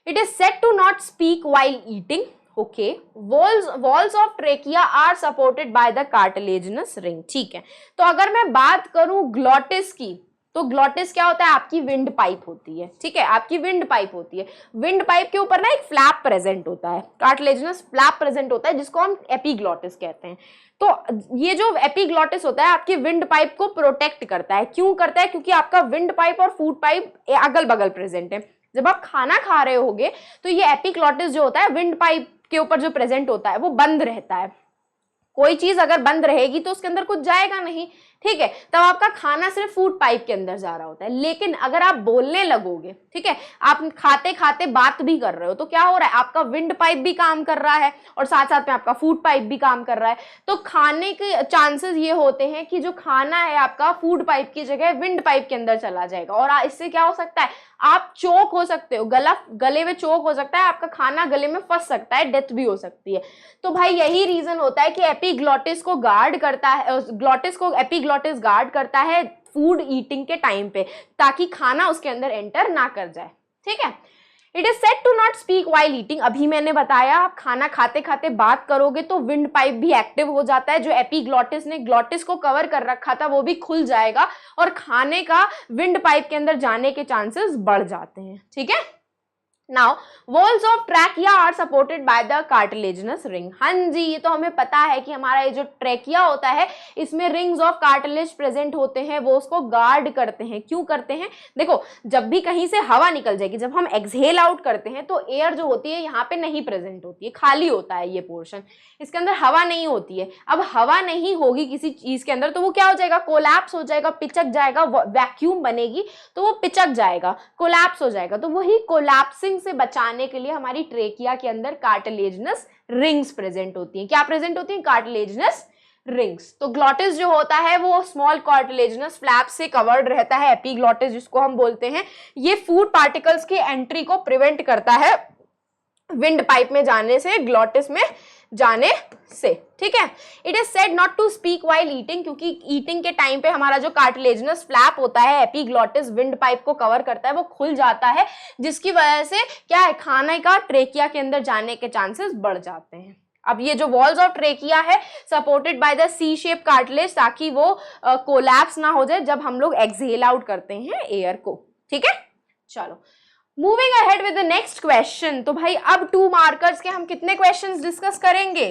it is said to not speak while eating. Okay, walls of trachea are supported by the cartilaginous ring. ठीक है, तो अगर मैं बात करूं ग्लॉटिस की, तो ग्लॉटिस क्या होता है, आपकी विंड पाइप होती है, ठीक है, आपकी विंड पाइप होती है। विंड पाइप के ऊपर ना एक फ्लैप प्रेजेंट होता है, कार्टिलेजिनस फ्लैप प्रेजेंट होता है, जिसको हम एपिग्लॉटिस कहते हैं। तो ये जो एपिग्लॉटिस होता है आपकी विंड पाइप को प्रोटेक्ट करता है। क्यों करता है, क्योंकि आपका विंड पाइप और फूड पाइप अगल बगल प्रेजेंट है। जब आप खाना खा रहे होगे तो ये एपिग्लॉटिस जो होता है विंड पाइप के ऊपर जो प्रेजेंट होता है वो बंद रहता है। कोई चीज अगर बंद रहेगी तो उसके अंदर कुछ जाएगा नहीं, ठीक है, तब आपका खाना सिर्फ फूड पाइप के अंदर जा रहा होता है। लेकिन अगर आप बोलने लगोगे, ठीक है, आप खाते खाते बात भी कर रहे हो, तो क्या हो रहा है, आपका विंड पाइप भी काम कर रहा है और साथ साथ में आपका फूड पाइप भी काम कर रहा है। तो खाने के चांसेस ये होते हैं कि जो खाना है आपका फूड पाइप की जगह विंड पाइप के अंदर चला जाएगा और इससे क्या हो सकता है, आप चोक हो सकते हो, गले में चोक हो सकता है, आपका खाना गले में फंस सकता है, डेथ भी हो सकती है। तो भाई यही रीजन होता है कि एपिग्लॉटिस को गार्ड करता है, एपिग्लॉटिस गार्ड करता है फूड ईटिंग के टाइम पे, ताकि खाना उसके अंदर एंटर ना कर जाए, ठीक है। It is said to not speak while eating. अभी मैंने बताया आप खाना खाते खाते बात करोगे तो विंड पाइप भी एक्टिव हो जाता है, जो एपिग्लॉटिस ने ग्लॉटिस को कवर कर रखा था वो भी खुल जाएगा और खाने का विंड पाइप के अंदर जाने के चांसेस बढ़ जाते हैं, ठीक है। Now, walls of trachea are supported by the cartilaginous ring. हाँ जी, ये तो हमें पता है कि हमारा ये जो ट्रैकिया होता है इसमें रिंग्स ऑफ कार्टिलेज प्रेजेंट होते हैं, वो उसको गार्ड करते हैं। क्यों करते हैं, देखो जब भी कहीं से हवा निकल जाएगी, जब हम एक्सहेल आउट करते हैं तो एयर जो होती है यहाँ पे नहीं प्रेजेंट होती है, खाली होता है ये पोर्शन, इसके अंदर हवा नहीं होती है। अब हवा नहीं होगी किसी चीज के अंदर तो वो क्या हो जाएगा, कोलैप्स हो जाएगा, पिचक जाएगा, वैक्यूम बनेगी तो वो पिचक जाएगा, कोलैप्स हो जाएगा। तो वही कोलैप्सिंग से बचाने के लिए हमारी ट्रेकिया के अंदर कार्टिलेजिनस रिंग्स प्रेजेंट होती हैं। क्या प्रेजेंट होती हैं, कार्टिलेजिनस रिंग्स। तो ग्लॉटिस जो होता है वो स्मॉल कार्टिलेजिनस फ्लैप से कवर्ड रहता है, एपिग्लॉटिस जिसको हम बोलते हैं। ये फूड पार्टिकल्स की एंट्री को प्रिवेंट करता है विंड पाइप में जाने से, ग्लॉटिस में जाने से, ठीक है। It is said not to speak while eating, क्योंकि ईटिंग के टाइम पे हमारा जो कार्टिलेजिनस फ्लैप होता है, एपिग्लॉटिस विंड पाइप को कवर करता है, वो खुल जाता है, जिसकी वजह से क्या है, खाने का ट्रेकिया के अंदर जाने के चांसेस बढ़ जाते हैं। अब ये जो वॉल्स ऑफ ट्रेकिया है supported by the C shape cartilage, ताकि वो कोलैप्स ना हो जाए जब हम लोग एक्सहेल आउट करते हैं एयर को, ठीक है। चलो moving ahead with the next question. तो भाई अब 2 मार्कर्स के हम कितने क्वेश्चंस डिस्कस करेंगे,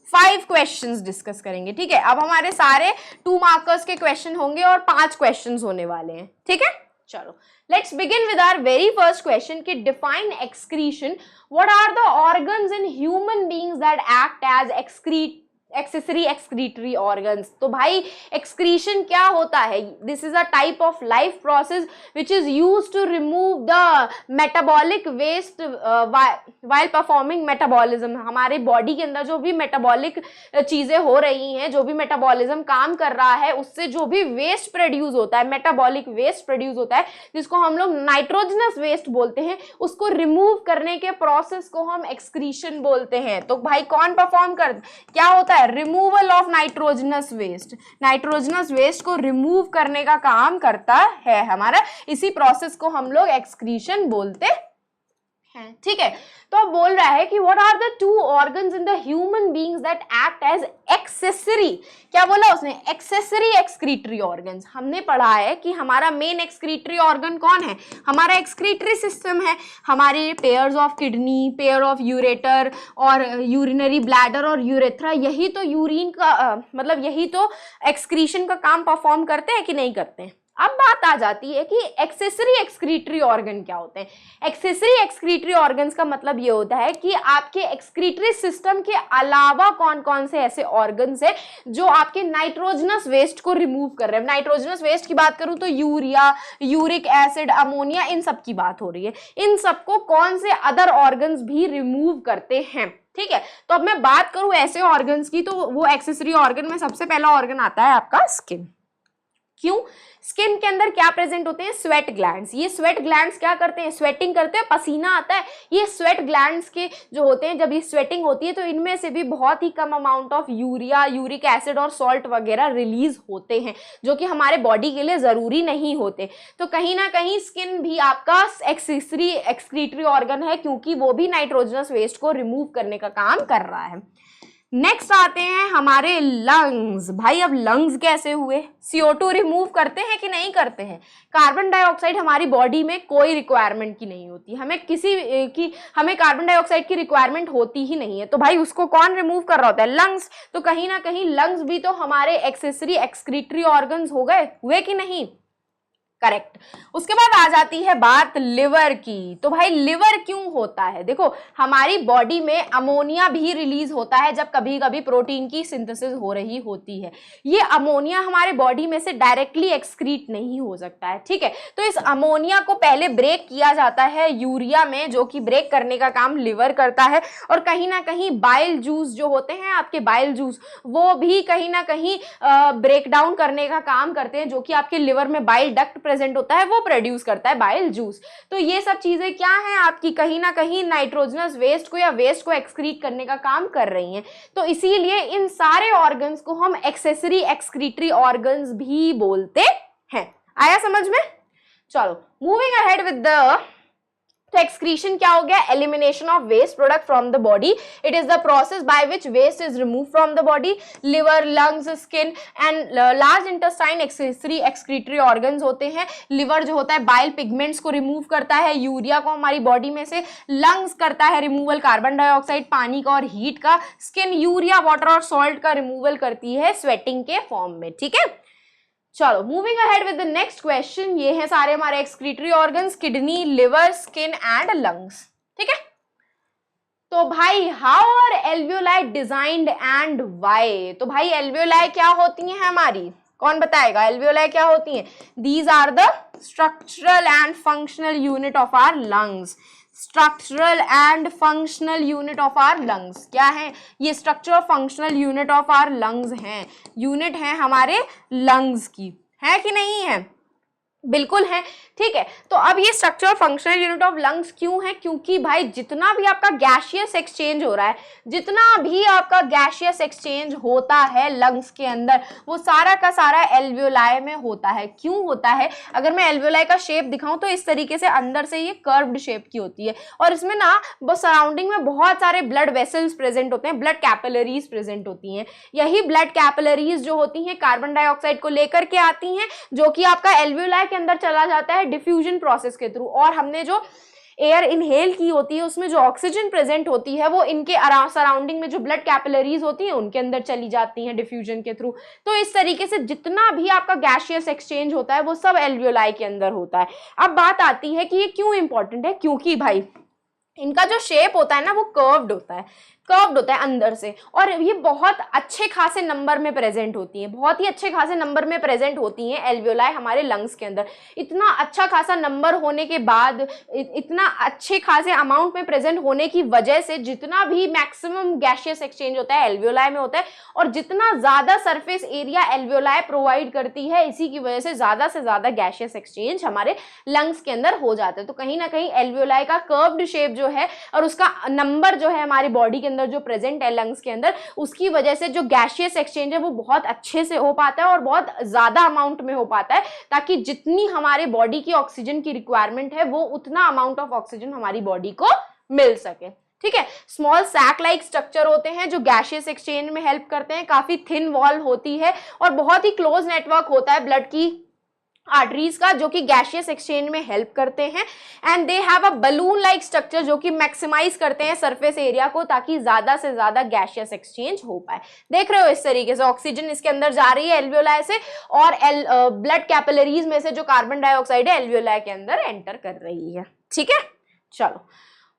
5 क्वेश्चंस डिस्कस करेंगे, ठीक है। अब हमारे सारे 2 मार्कर्स के क्वेश्चन होंगे और 5 क्वेश्चंस होने वाले हैं, ठीक है। चलो let's begin with our very first question कि define excretion. What are the organs in human beings that act as accessory excretory organs. तो भाई एक्सक्रीशन क्या होता है, this is a type of life process which is used to remove the metabolic waste while performing metabolism. हमारे बॉडी के अंदर जो भी मेटाबॉलिक चीजें हो रही हैं, जो भी मेटाबॉलिज्म काम कर रहा है, उससे जो भी वेस्ट प्रोड्यूस होता है, मेटाबॉलिक वेस्ट प्रोड्यूस होता है, जिसको हम लोग नाइट्रोजनस वेस्ट बोलते हैं, उसको रिमूव करने के प्रोसेस को हम एक्सक्रीशन बोलते हैं। तो भाई कौन परफॉर्म क्या होता है, removal of nitrogenous waste. Nitrogenous waste को रिमूव करने का काम करता है हमारा, इसी प्रोसेस को हम लोग एक्सक्रीशन बोलते हैं, ठीक है। तो अब बोल रहा है कि what are the 2 organs in the human beings that act as accessory, क्या बोला उसने, एक्सेसरी एक्सक्रीटरी ऑर्गन्स। हमने पढ़ा है कि हमारा मेन एक्सक्रीटरी ऑर्गन कौन है, हमारा एक्सक्रीटरी सिस्टम है, हमारे pairs of kidney, pair of ureter और यूरिनरी ब्लैडर और यूरेथ्रा, यही तो यूरिन का मतलब यही तो एक्सक्रीशन का काम परफॉर्म करते हैं कि नहीं करते हैं। अब बात आ जाती है कि एक्सेसरी एक्सक्रीटरी ऑर्गन क्या होते हैं। एक्सेसरी एक्सक्रीटरी ऑर्गन्स का मतलब ये होता है कि आपके एक्सक्रीटरी सिस्टम के अलावा कौन कौन से ऐसे ऑर्गन्स है जो आपके नाइट्रोजनस वेस्ट को रिमूव कर रहे हैं। नाइट्रोजनस वेस्ट की बात करूं तो यूरिया, यूरिक एसिड, अमोनिया, इन सब की बात हो रही है। इन सबको कौन से अदर ऑर्गन्स भी रिमूव करते हैं, ठीक है। तो अब मैं बात करूं ऐसे ऑर्गन्स की, तो वो एक्सेसरी ऑर्गन में सबसे पहला ऑर्गन आता है आपका स्किन। क्यों, स्किन के अंदर क्या प्रेजेंट होते हैं, स्वेट ग्लैंड्स। ये स्वेट ग्लैंड्स क्या करते हैं, स्वेटिंग करते हैं, पसीना आता है। ये स्वेट ग्लैंड्स के जो होते हैं, जब ये स्वेटिंग होती है तो इनमें से भी बहुत ही कम amount of urea, uric acid और सॉल्ट वगैरह रिलीज होते हैं, जो कि हमारे बॉडी के लिए जरूरी नहीं होते। तो कहीं ना कहीं स्किन भी आपका एक्सेसरी एक्सक्रीटरी ऑर्गन है, क्योंकि वो भी नाइट्रोजनस वेस्ट को रिमूव करने का काम कर रहा है। नेक्स्ट आते हैं हमारे लंग्स। भाई अब लंग्स कैसे हुए? CO2 रिमूव करते हैं कि नहीं करते हैं? कार्बन डाइऑक्साइड हमारी बॉडी में कोई रिक्वायरमेंट की नहीं होती, हमें कार्बन डाइऑक्साइड की रिक्वायरमेंट होती ही नहीं है, तो भाई उसको कौन रिमूव कर रहा होता है? लंग्स। तो कहीं ना कहीं लंग्स भी तो हमारे एक्सेसरी एक्सक्रीटरी ऑर्गन्स हो गए, हुए कि नहीं? करेक्ट। उसके बाद आ जाती है बात लिवर की। तो भाई लिवर क्यों होता है? देखो हमारी बॉडी में अमोनिया भी रिलीज होता है जब कभी कभी प्रोटीन की सिंथेसिस हो रही होती है। ये अमोनिया हमारे बॉडी में से डायरेक्टली एक्सक्रीट नहीं हो सकता है, ठीक है? तो इस अमोनिया को पहले ब्रेक किया जाता है यूरिया में, जो कि ब्रेक करने का काम लिवर करता है। और कहीं ना कहीं बाइल जूस जो होते हैं आपके, बाइल जूस, वो भी कहीं ना कहीं ब्रेक डाउन करने का काम करते हैं, जो कि आपके लिवर में बाइल डक्ट प्रेजेंट होता है, वो प्रोड्यूस करता है बाइल जूस। तो ये सब चीजें क्या हैं आपकी, कहीं ना कहीं नाइट्रोजनस वेस्ट को या वेस्ट को एक्सक्रीट करने का काम कर रही हैं। तो इसीलिए इन सारे ऑर्गन्स को हम एक्सेसरी एक्सक्रीटरी ऑर्गन्स भी बोलते हैं। आया समझ में? चलो मूविंग अहेड विद द, तो एक्सक्रीशन क्या हो गया? Elimination of waste product from the body. It is the process by which waste is remove from the body. Liver, lungs, skin and large intestine accessory excretory organs होते हैं। लिवर जो होता है बाइल पिगमेंट्स को रिमूव करता है, यूरिया को हमारी बॉडी में से। लंग्स करता है रिमूवल कार्बन डाइऑक्साइड, पानी का और हीट का। स्किन यूरिया, वाटर और सॉल्ट का रिमूवल करती है स्वेटिंग के फॉर्म में, ठीक है? चलो moving ahead with the next question. ये हैं सारे हमारे excretory organs, kidney, liver, skin and lungs, ठीक है? तो भाई how are alveoli designed and why? तो भाई एल्वियोलाई क्या होती हैं हमारी? कौन बताएगा एल्वियोलाई क्या होती हैं? These are the structural and functional unit of our lungs. Structural and functional unit of our lungs क्या है? ये structural functional unit of our lungs हैं, यूनिट है हमारे लंग्स की, है कि नहीं है? बिल्कुल है, ठीक है? तो अब ये structural functional unit of lungs क्यों है? क्योंकि भाई जितना भी आपका गैसियस एक्सचेंज हो रहा है, जितना भी आपका गैसियस एक्सचेंज होता है लंग्स के अंदर, वो सारा का सारा एल्वियोलाई में होता है। क्यों होता है? अगर मैं एल्वियोलाई का शेप दिखाऊं तो इस तरीके से अंदर से ये कर्व्ड शेप की होती है, और इसमें ना सराउंडिंग में बहुत सारे ब्लड वेसल्स प्रेजेंट होते हैं, ब्लड कैपिलरीज प्रेजेंट होती हैं। यही ब्लड कैपिलरीज जो होती हैं कार्बन डाइऑक्साइड को लेकर के आती हैं, जो कि आपका एल्वियोलाई के अंदर चला जाता है डिफ्यूजन प्रोसेस के थ्रू। और हमने जो एयर इनहेल की होती है उसमें जो ऑक्सीजन प्रेजेंट होती है वो इनके सराउंडिंग में जो ब्लड कैपिलरीज होती हैं उनके अंदर चली जाती हैं डिफ्यूजन के थ्रू। तो इस तरीके से जितना भी आपका गैसियस एक्सचेंज होता है वो सब एल्वियोलाई के अंदर होता है। अब बात आती है कि ये क्यों इंपॉर्टेंट है? क्योंकि भाई इनका जो शेप होता है ना वो कर्व्ड होता है, कर्व्ड होता है अंदर से, और ये बहुत अच्छे खासे नंबर में प्रेजेंट होती हैं, बहुत ही अच्छे खासे नंबर में प्रेजेंट होती हैं एल्वियोलाई हमारे लंग्स के अंदर। इतना अच्छा खासा नंबर होने के बाद, इतना अच्छे खासे अमाउंट में प्रेजेंट होने की वजह से जितना भी मैक्सिमम गैसियस एक्सचेंज होता है एल्वियोलाई में होता है, और जितना ज्यादा सरफेस एरिया एल्वियोलाई प्रोवाइड करती है, इसी की वजह से ज्यादा गैसियस एक्सचेंज हमारे लंग्स के अंदर हो जाता है। तो कहीं ना कहीं एल्वियोलाई का कर्व्ड शेप जो है और उसका नंबर जो है हमारी बॉडी के अंदर जो प्रेजेंट है लंग्स के अंदर, उसकी वजह से जो गैसियस एक्सचेंज है वो बहुत अच्छे से हो पाता है और बहुत ज्यादा अमाउंट में हो पाता है, ताकि जितनी हमारे बॉडी की ऑक्सीजन की रिक्वायरमेंट है वो उतना अमाउंट ऑफ ऑक्सीजन हमारी बॉडी को मिल सके, ठीक है? स्मॉल सैक लाइक स्ट्रक्चर होते हैं जो गैसियस एक्सचेंज में हेल्प करते हैं, काफी थिन वॉल होती है और बहुत ही क्लोज नेटवर्क होता है ब्लड की आर्टरीज का, जो कि गैसियस एक्सचेंज में हेल्प करते हैं। And they have a balloon like structure जो कि मैक्सिमाइज करते हैं सरफेस एरिया को, ताकि ज्यादा से ज्यादा गैसियस एक्सचेंज हो पाए। देख रहे हो इस तरीके से ऑक्सीजन इसके अंदर जा रही है एल्वियोलाई से, और ब्लड कैपिलरीज में से जो कार्बन डाइऑक्साइड है एल्वियोलाई के अंदर एंटर कर रही है, ठीक है? चलो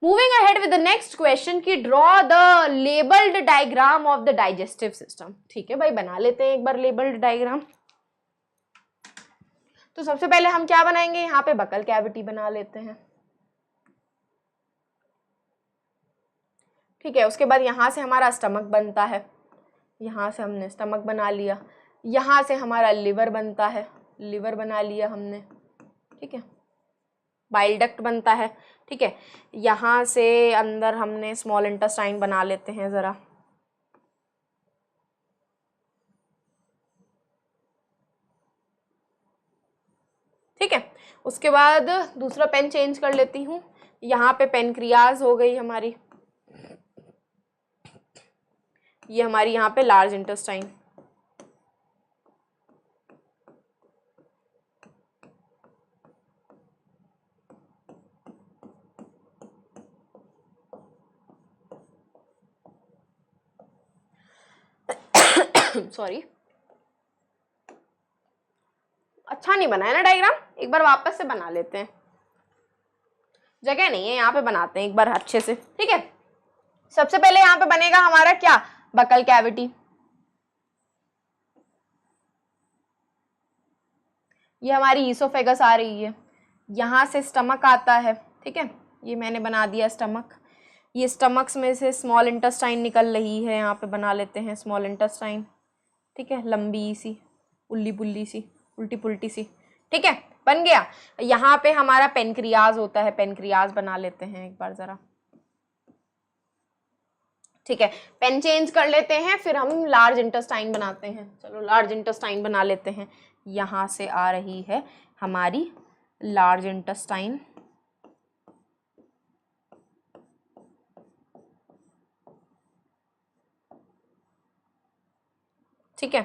moving ahead with the next question की draw the labelled diagram of the digestive system. ठीक है भाई, बना लेते हैं एक बार लेबल्ड डायग्राम। तो सबसे पहले हम क्या बनाएंगे? यहाँ पे बकल कैविटी बना लेते हैं, ठीक है? उसके बाद यहाँ से हमारा स्टमक बनता है, यहाँ से हमने स्टमक बना लिया। यहाँ से हमारा लिवर बनता है, लिवर बना लिया हमने, ठीक है? बाइल डक्ट बनता है, ठीक है? यहाँ से अंदर हमने स्मॉल इंटेस्टाइन बना लेते हैं जरा, ठीक है? उसके बाद दूसरा पेन चेंज कर लेती हूँ, यहाँ पे पेनक्रियाज हो गई हमारी, ये हमारी यहाँ पे लार्ज इंटेस्टाइन। सॉरी, अच्छा नहीं बना है ना डायग्राम, एक बार वापस से बना लेते हैं, जगह नहीं है यहाँ पे, बनाते हैं एक बार अच्छे से, ठीक है। सबसे पहले यहाँ पे बनेगा हमारा क्या, बकल कैविटी। ये हमारी ईसोफेगस आ रही है, यहाँ से स्टमक आता है, ठीक है, ये मैंने बना दिया स्टमक। ये स्टमक्स में से स्मॉल इंटेस्टाइन निकल रही है, यहाँ पे बना लेते हैं स्मॉल इंटेस्टाइन, ठीक है, लंबी सी, उल्ली पुल्ली सी, उल्टी पुल्टी सी, ठीक है, बन गया। यहाँ पे हमारा पेनक्रियाज होता है, पेनक्रियाज बना लेते हैं एक बार जरा, ठीक है, पेन चेंज कर लेते हैं, फिर हम लार्ज इंटेस्टाइन बनाते हैं। चलो लार्ज इंटेस्टाइन बना लेते हैं। यहाँ से आ रही है हमारी लार्ज इंटेस्टाइन, ठीक है,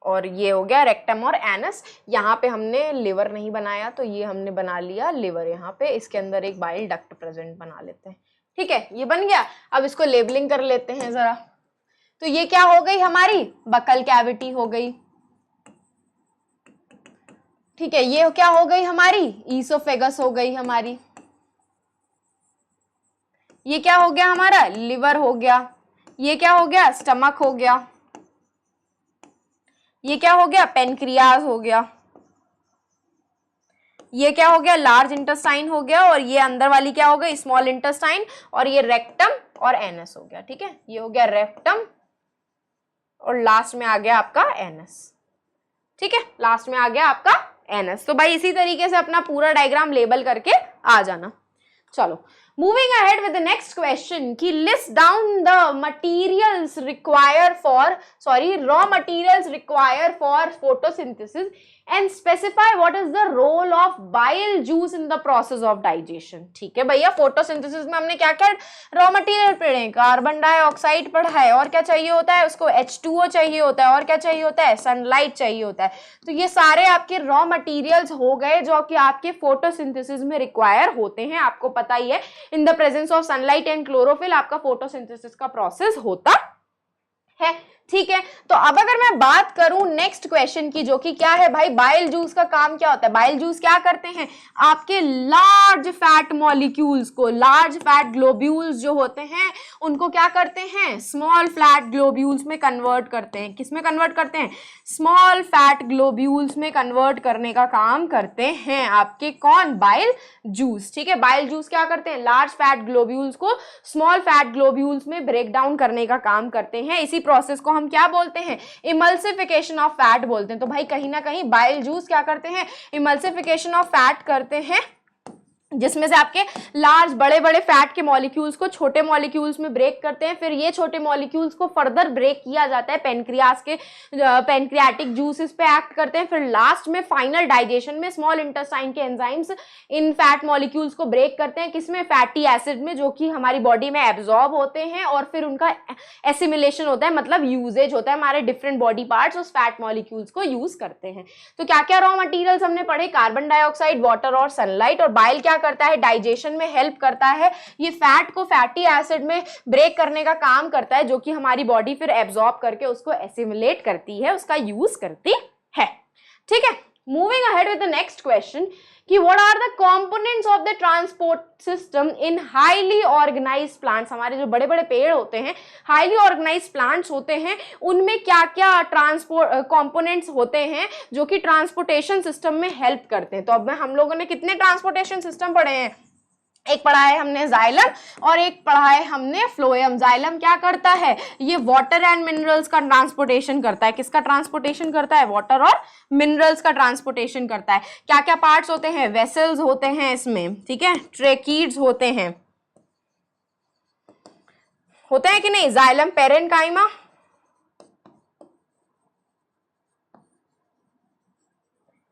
और ये हो गया रेक्टम और एनस। यहाँ पे हमने लिवर नहीं बनाया, तो ये हमने बना लिया लिवर, यहाँ पे इसके अंदर एक बाइल डक्ट प्रेजेंट बना लेते हैं, ठीक है, ये बन गया। अब इसको लेबलिंग कर लेते हैं जरा। तो ये क्या हो गई हमारी, बकल कैविटी हो गई, ठीक है, ये क्या हो गई हमारी, ईसोफेगस हो गई हमारी, ये क्या हो गया हमारा, लिवर हो गया, ये क्या हो गया, स्टमक हो गया, ये क्या हो गया, पेनक्रियाज हो गया, ये क्या हो गया, लार्ज इंटेस्टाइन हो गया, और ये अंदर वाली क्या हो गई, स्मॉल इंटेस्टाइन, और ये रेक्टम और एनस हो गया, ठीक है, ये हो गया रेक्टम और लास्ट में आ गया आपका एनस, ठीक है, लास्ट में आ गया आपका एनस। तो भाई इसी तरीके से अपना पूरा डायग्राम लेबल करके आ जाना। चलो moving ahead with the next question कि list down the materials require for raw materials require for photosynthesis and specify what is the role of bile juice in the process of digestion. ठीक है भैया, फोटोसिंथेसिस में हमने क्या क्या रॉ मटेरियल पढ़े हैं, कार्बन डाइऑक्साइड पढ़ा है, और क्या चाहिए होता है उसको, H2O चाहिए होता है, और क्या चाहिए होता है, सनलाइट चाहिए होता है। तो ये सारे आपके रॉ मटेरियल्स हो गए जो कि आपके फोटोसिंथेसिस में रिक्वायर होते हैं। आपको पता ही है in the presence of sunlight and chlorophyll आपका फोटोसिंथेसिस का प्रोसेस होता है। ठीक है, तो अब अगर मैं बात करूं नेक्स्ट क्वेश्चन की, जो कि क्या है भाई, बाइल जूस का काम क्या होता है। बाइल जूस क्या करते हैं, आपके लार्ज फैट मॉलिक्यूल्स को, लार्ज फैट ग्लोब्यूल्स जो होते हैं उनको क्या करते हैं, स्मॉल फैट ग्लोब्यूल्स में कन्वर्ट करते हैं। किस में कन्वर्ट करते हैं, स्मॉल फैट ग्लोब्यूल्स में कन्वर्ट करने का काम करते हैं आपके कौन, बाइल जूस। ठीक है, बाइल जूस क्या करते हैं, लार्ज फैट ग्लोब्यूल्स को स्मॉल फैट ग्लोब्यूल्स में ब्रेक डाउन करने का काम करते हैं। इसी प्रोसेस को हम क्या बोलते हैं, इमल्सिफिकेशन ऑफ फैट बोलते हैं। तो भाई कहीं ना कहीं बाइल जूस क्या करते हैं, इमल्सिफिकेशन ऑफ फैट करते हैं, जिसमें से आपके लार्ज बड़े बड़े फैट के मॉलिक्यूल्स को छोटे मॉलिक्यूल्स में ब्रेक करते हैं। फिर ये छोटे मॉलिक्यूल्स को फर्दर ब्रेक किया जाता है, पेनक्रियास के पेनक्रियाटिक जूसेस पे एक्ट करते हैं। फिर लास्ट में फाइनल डाइजेशन में स्मॉल इंटेस्टाइन के एंजाइम्स इन फैट मॉलिक्यूल्स को ब्रेक करते हैं, किसमें, फैटी एसिड में, जो कि हमारी बॉडी में एब्जॉर्ब होते हैं, और फिर उनका एसिमिलेशन होता है, मतलब यूजेज होता है, हमारे डिफरेंट बॉडी पार्ट्स उस फैट मॉलिक्यूल्स को यूज करते हैं। तो क्या क्या रॉ मटीरियल्स हमने पढ़े, कार्बन डाइऑक्साइड, वाटर और सनलाइट। और बाइल क्या करता है, डाइजेशन में हेल्प करता है, ये फैट को फैटी एसिड में ब्रेक करने का काम करता है, जो कि हमारी बॉडी फिर एब्जॉर्ब करके उसको एसिमिलेट करती है, उसका यूज करती है। ठीक है, moving ahead with the next question कि what are the components of the transport system in highly organized plants. हमारे जो बड़े बड़े पेड़ होते हैं, हाईली ऑर्गेनाइज्ड प्लांट्स होते हैं, उनमें क्या क्या ट्रांसपोर्ट कंपोनेंट्स होते हैं जो कि ट्रांसपोर्टेशन सिस्टम में हेल्प करते हैं। तो अब हम लोगों ने कितने ट्रांसपोर्टेशन सिस्टम पढ़े हैं, एक पढ़ा है हमने जाइलम और एक पढ़ा है हमने फ्लोएम। जाइलम क्या करता है, ये वाटर एंड मिनरल्स का ट्रांसपोर्टेशन करता है। किसका ट्रांसपोर्टेशन करता है, वाटर और मिनरल्स का ट्रांसपोर्टेशन करता है। क्या क्या पार्ट्स होते हैं, वेसल्स होते हैं इसमें, ठीक है, ट्रेकीड्स होते हैं कि नहीं, xylem parenchyma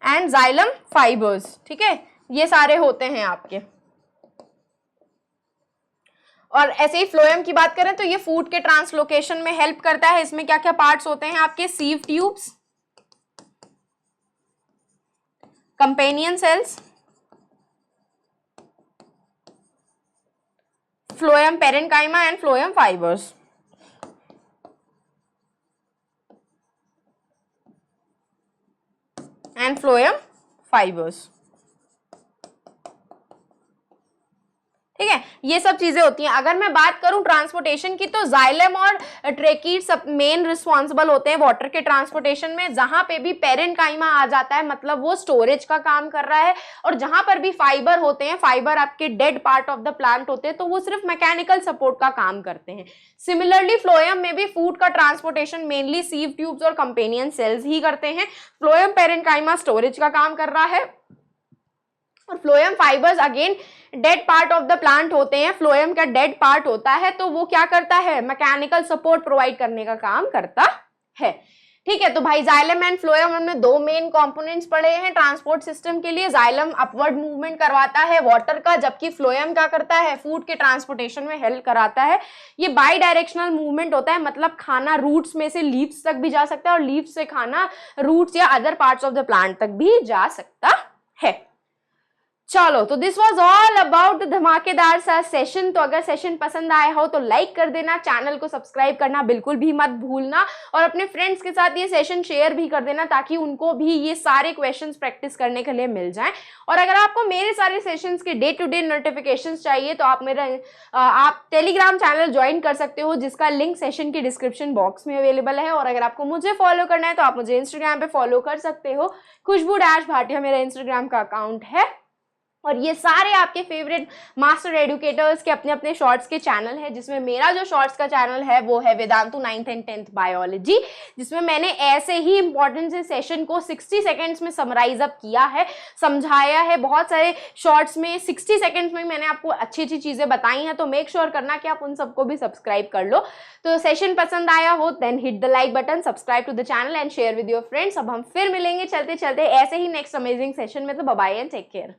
and xylem fibres, ठीक है, ये सारे होते हैं आपके। और ऐसे ही फ्लोएम की बात करें तो ये फूड के ट्रांसलोकेशन में हेल्प करता है। इसमें क्या क्या पार्ट्स होते हैं आपके, sieve tubes, companion cells, phloem parenchyma and phloem fibres. And phloem fibres, ठीक है, ये सब चीजें होती हैं। अगर मैं बात करूं ट्रांसपोर्टेशन की तो जाइलम और ट्रेकीट सब मेन रिस्पॉन्सिबल होते हैं वाटर के ट्रांसपोर्टेशन में। जहां पे भी पेरेन्काइमा आ जाता है मतलब वो स्टोरेज का काम कर रहा है, और जहां पर भी फाइबर होते हैं, फाइबर आपके dead part of the plant होते हैं, तो वो सिर्फ मैकेनिकल सपोर्ट का काम करते हैं। सिमिलरली फ्लोएम में भी फूड का ट्रांसपोर्टेशन मेनली सीव ट्यूब्स और कंपेनियन सेल्स ही करते हैं। फ्लोएम पेरेन्काइमा स्टोरेज का काम कर रहा है, और phloem fibres again dead part of the plant होते हैं। फ्लोएम का डेड पार्ट होता है तो वो क्या करता है, मैकेनिकल सपोर्ट प्रोवाइड करने का काम करता है। ठीक है, तो भाई जाइलम एंड फ्लोएम हमने दो मेन कंपोनेंट्स पढ़े हैं ट्रांसपोर्ट सिस्टम के लिए। जाइलम अपवर्ड मूवमेंट करवाता है वाटर का, जबकि फ्लोएम क्या करता है, फूड के ट्रांसपोर्टेशन में हेल्प कराता है। ये बाई डायरेक्शनल मूवमेंट होता है, मतलब खाना रूट्स में से लीव्स तक भी जा सकता है और लीव्स से खाना रूट्स या other parts of the plant तक भी जा सकता है। चलो, तो दिस वाज ऑल अबाउट धमाकेदार सा सेशन। तो अगर सेशन पसंद आया हो तो लाइक कर देना, चैनल को सब्सक्राइब करना बिल्कुल भी मत भूलना, और अपने फ्रेंड्स के साथ ये सेशन शेयर भी कर देना ताकि उनको भी ये सारे क्वेश्चंस प्रैक्टिस करने के लिए मिल जाएं। और अगर आपको मेरे सारे सेशंस के डे टू डे नोटिफिकेशंस चाहिए तो आप टेलीग्राम चैनल ज्वाइन कर सकते हो, जिसका लिंक सेशन के डिस्क्रिप्शन बॉक्स में अवेलेबल है। और अगर आपको मुझे फॉलो करना है तो आप मुझे इंस्टाग्राम पे फॉलो कर सकते हो, खुशबू-भाटिया मेरा इंस्टाग्राम का अकाउंट है। और ये सारे आपके फेवरेट मास्टर एडुकेटर्स के अपने अपने शॉर्ट्स के चैनल है, जिसमें मेरा जो शॉर्ट्स का चैनल है वो है Vedantu 9th and 10th biology, जिसमें मैंने ऐसे ही इंपॉर्टेंट से सेशन को 60 सेकेंड्स में समराइज अप किया है, समझाया है। बहुत सारे शॉर्ट्स में 60 सेकेंड्स में मैंने आपको अच्छी अच्छी चीजें बताई हैं, तो मेक श्योर करना कि आप उन सबको भी सब्सक्राइब कर लो। तो सेशन पसंद आया हो then hit the like button, subscribe to the channel and share with your friends. अब हम फिर मिलेंगे चलते चलते ऐसे ही नेक्स्ट अमेजिंग सेशन में। तो bye bye and take care.